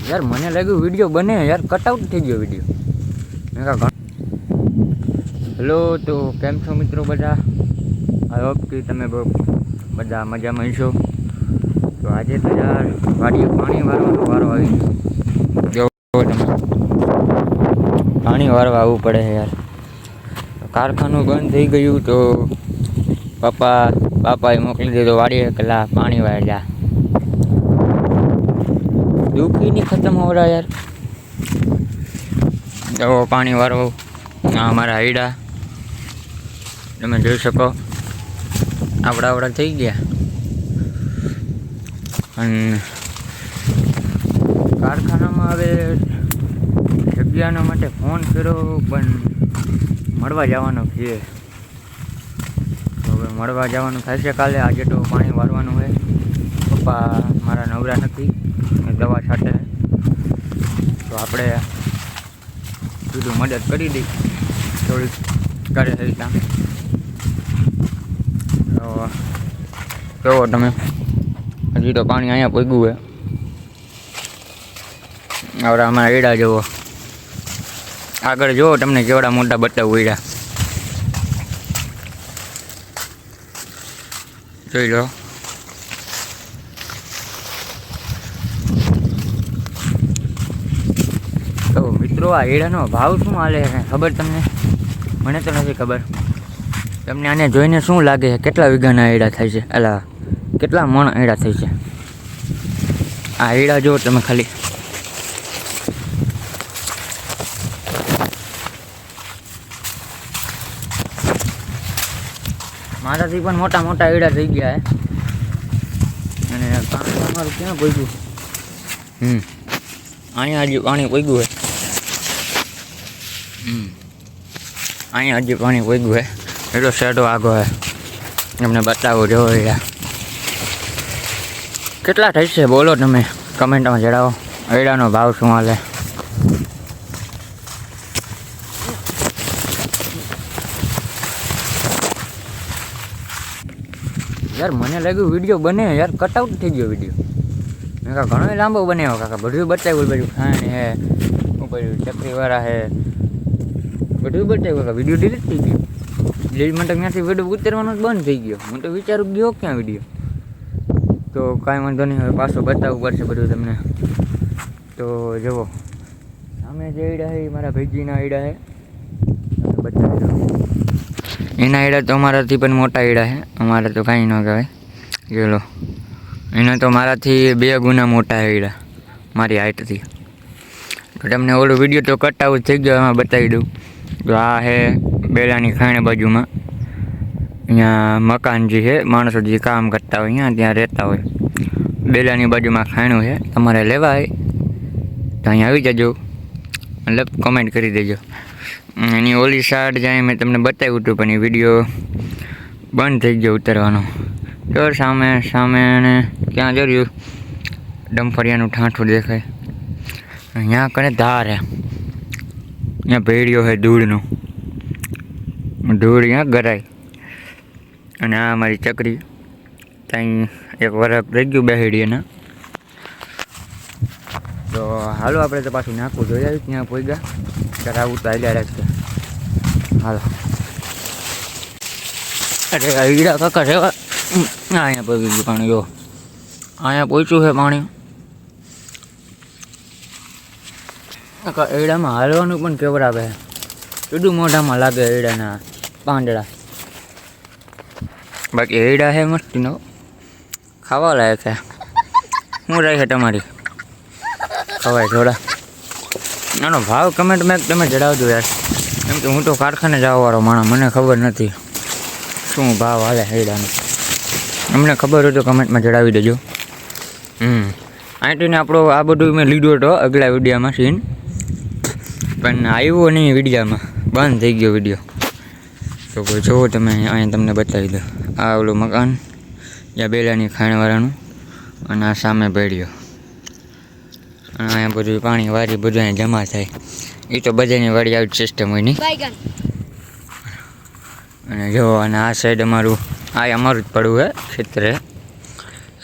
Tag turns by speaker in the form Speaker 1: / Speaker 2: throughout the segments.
Speaker 1: यार મને લાગ્યું વિડીયો બને યાર કટઆઉટ થઈ ગયો વિડીયો મેં કહા હેલો તો કેમ છો મિત્રો બધા આઈ હોપ કે તમે બધા મજામાં છો તો આજે તો યાર વાડીએ પાણી વારવાનો વારો આવી ગયો તમે પાણી વારવા આવવું પડે યાર કારખાનું બંધ થઈ ગયું તો પાપાએ મોકલી દીધો વાડીએ કલા પાણી વાળ્યા दुखी नहीं खत्म हो रहा यार तो पानी वारो हमारा आईडा તમે જોઈ શકો આવડા થઈ ગયા અને કારખાનામાં હવે જગ્યાના માટે ફોન કર્યો પણ મળવા જવાનો છે હવે મળવા જવાનું થશે કાલે આજે તો પાણી વારવાનું હોય પપ્પા મારા નવરા નથી દવા છાંટે તો આપણે કીધું મદદ કરી દઈ થોડીક કરે રીતના જોવો તમે હજી તો પાણી અહીંયા પગ્યું હોય હવે અમારા એડા જુઓ આગળ જુઓ તમને કેવડા મોટા બતાવું એડા જોઈ લો તો મિત્રો આ એડાનો ભાવ શું હાલે ખબર તમને મને તો નથી ખબર તમને આને જોઈને શું લાગે છે કેટલા વીઘાના એડા થાય છે અલા કેટલા મણ એડા થાય છે આ એડા જો તમે ખાલી મારાથી પણ મોટા મોટા એડા થઈ ગયા અને પાણી અમારું ક્યાં પગ્યું અહીંયા હજી પાણી પગ્યું હોય અહીંયા હજી પાણી પગ્યું હોય એટલો શેડો આગો હે તમને બતાવો જો યાર કેટલા થશે બોલો તમે કમેન્ટમાં જણાવો એડાનો ભાવ શું હાલે યાર મને લાગ્યું વિડીયો બને યાર કટઆઉટ થઈ ગયો વિડીયો મેં કહા ઘણો લાંબો બનાવ્યો કાકા બધું બતાવ્યું બધું ખાંડ હે ઉપર ચકરીવાળા હે બધું બતાવ્યું કાકા વિડીયો ડિલીટ થઈ ગયો ડિલીટ માટે ત્યાંથી વિડીયો ઉતારવાનો બંધ થઈ ગયો હું તો વિચારું ગયો ક્યાં વિડીયો તો કાંઈ વાંધો નહીં હવે પાછો બતાવવું પડશે બધું તમને તો જુઓ સામે જે આઈડા છે એ મારા ભાઈજીના આઈડા છે બતાવી દો એના આઈડા તો અમારાથી પણ મોટા આઈડા છે અમારે તો કાંઈ ન કહેવાય જોઈ લો એના તો મારાથી 2 ગુણા મોટા આઈડા મારી હાઈટથી તો તમને ઓલો વિડીયો તો કટ આઉટ થઈ ગયો એમાં બતાવી દઉં તો આ છે બેલાની ખાણે બાજુમાં અહીંયા મકાન જે છે માણસો જે કામ કરતા હોય અહીંયા ત્યાં રહેતા હોય બેલાની બાજુમાં ખાણું છે તમારે લેવા હોય તો અહીંયા આવી જજો મતલબ કોમેન્ટ કરી દેજો એની ઓલી સાઈડ જાય મેં તમને બતાવ્યું હતું પણ એ વિડીયો બંધ થઈ ગયો ઉતરવાનો જો સામે ને ક્યાં જોયું ડમફળિયાનું ઠાઠું દેખાય અહીંયા કને ધાર હે અહીંયા ભેડિયો છે ધૂળનો ધૂળ અહીંયા ગરાય અને આ અમારી ચકરી ત્યાં એક વરખ રહી ગયું બેહડીએના તો હાલો આપણે તો પાછું નાખવું જોઈ આવ્યું ત્યાં પોઈગા ત્યારે આવું તો હાલ્યા રાખશે હાલો અરે હીરા કાકા રેવા અહીંયા પગી ગયું પાણી જો અહીંયા પહોંચ્યું છે પાણી એડામાં હાલવાનું પણ કેવડાવે કેટલું મોઢામાં લાગે એડાના પાંદડા બાકી એડા છે મસ્તીનો ખાવા લાયક છે શું રહે છે તમારી ખવાય થોડા આનો ભાવ કમેન્ટમાં તમે જણાવજો યાર કેમ કે હું તો કારખાને જવાવાળો માણસ મને ખબર નથી શું ભાવ હાલે એડાનો અમને ખબર હોય તો કમેન્ટમાં જણાવી દેજો આંટીને આપણો આ બધું મેં લીધો હતો અગલા વિડીયોમાં સીન પણ આવ્યો નહીં વિડીયોમાં બંધ થઈ ગયો વિડીયો તો કોઈ જોવો તમે અહીંયા તમને બતાવી દો આ ઓલું મકાન જ્યાં બેલાની ખાણવાળાનું અને આ સામે ભેડિયો અને અહીંયા બધું પાણી વારી બધું અહીંયા જમા થાય એ તો બધાની વાળી આવી સિસ્ટમ હોય નહીં અને જો અને આ સાઈડ અમારું જ પડવું હે ક્ષેત્રે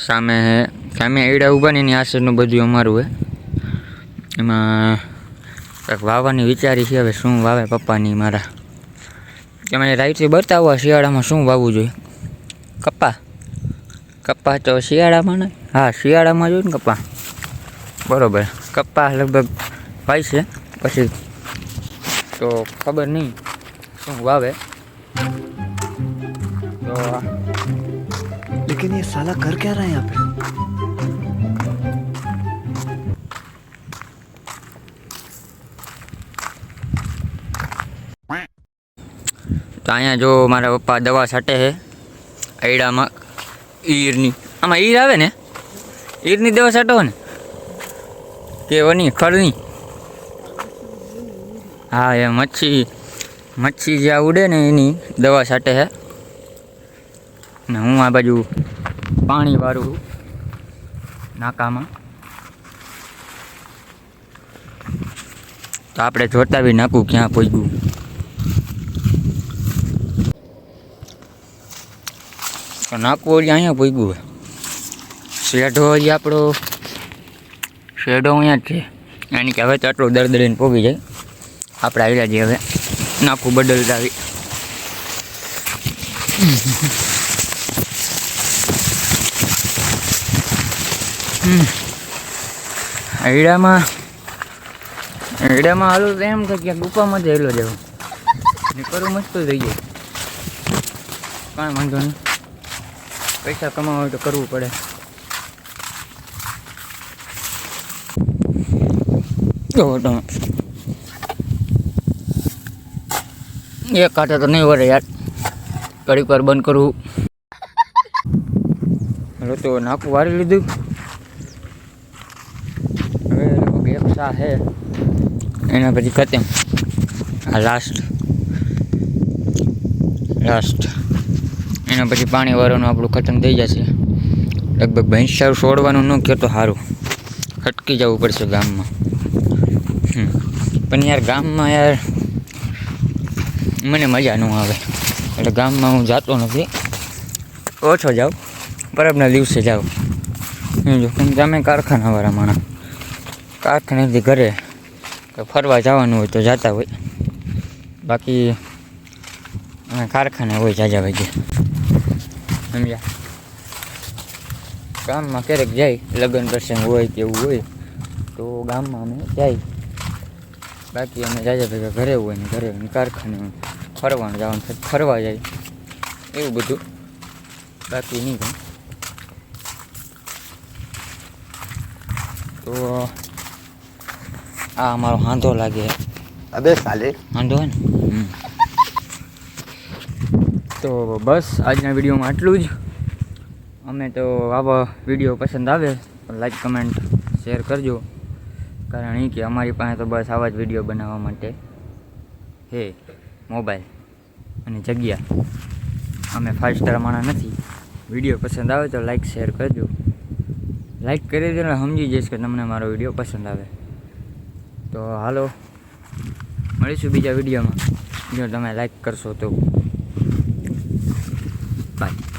Speaker 1: સામે એડા ઊભા ને એની આ સાઈડનું બધું અમારું હે એમાં કંઈક વાવવાની વિચારી છે. હવે શું વાવે પપ્પાની મારા કે મને રાઈટથી બતાવવા શિયાળામાં શું વાવવું જોઈએ. કપા તો શિયાળામાં ને, હા શિયાળામાં જોઈએ ને કપા. બરાબર, કપા લગભગ વાય છે, પછી તો ખબર નહીં શું વાવે. તો
Speaker 2: लेकिन ये साला कर क्या रहा है यहाँ पे?
Speaker 1: તો અહીંયા જો મારા પપ્પા દવા છાંટે છે આયડામાં ઈરની. આમાં ઈર આવે ને, ઈરની દવા છાંટો ને કે ઓની ખરની? હા એ મચ્છી જ્યાં ઉડે ને એની દવા છાંટે છે. ને હું આ બાજુ પાણી વાળું નાકામાં. તો આપણે જોતા બી નાખું ક્યાં પહોંચ્યું. તો નાખવું હજી અહીંયા પહોંચ્યું. શેઢો હજી આપણો શેઢો અહીંયા જ છે. એની કે હવે તો આટલું દરદરીને પોગી જાય. આપણે આવી જઈએ હવે નાખું બદલતા આવી. આયડામાં હાલું તો એમ કે ક્યાંક ગુફામાં જ હેલો જાવ ને કરું મસ્ત થઈ જાય. કાંઈ વાંધો નહીં, પૈસા કમાવા હોય તો કરવું પડે. એક કાંટે તો નહીં વળે યાર, ઘડીક વાર બંધ કરવું. હવે તો નાકું વારી લીધું. હવે એક સા છે એના પછી ખતમ. આ લાસ્ટ એના પછી પાણી વાળવાનું આપણું ખતમ થઈ જશે. લગભગ ભેંસારું છોડવાનું ન કહેતો સારું, ખટકી જવું પડશે ગામમાં. પણ યાર ગામમાં યાર મને મજા ન આવે, એટલે ગામમાં હું જાતો નથી, ઓછો જાઉં, પરબના દિવસે જાઉં. જો તમે કારખાનાવાળા માણસ, કારખાનેથી ઘરે ફરવા જવાનું હોય તો જતા હોય, બાકી અમે કારખાને હોય જાજા ભાઈ સમજ્યા. ગામમાં ક્યારેક જાય, લગ્ન પ્રસંગ હોય કે એવું હોય તો ગામમાં અમે જાય, બાકી અમે જાજા ભેગા ઘરે હોય ને ઘરે કારખાને ફરવાનું જવાનું થાય, ફરવા જાય એવું બધું, બાકી નહીં કંઈ. તો આ અમારો હાંધો લાગે.
Speaker 2: अबे साले
Speaker 1: વાંધો હોય ને. તો બસ આજના વિડીયોમાં આટલું જ. અમે તો આવા વિડીયો પસંદ આવે તો લાઈક કમેન્ટ શેર કરજો, કારણ એ કે અમારી પાસે તો બસ આવા જ વિડીયો બનાવવા માટે હે મોબાઈલ અને જગ્યા. અમે 5 સ્ટાર માણસ નથી. વિડીયો પસંદ આવે તો લાઈક શેર કરજો. લાઈક કરી દો ને સમજી જઈશ કે તમને મારો વિડીયો પસંદ આવે. તો હાલો મળીશું બીજા વિડીયોમાં, જો તમે લાઈક કરશો તો. બાય.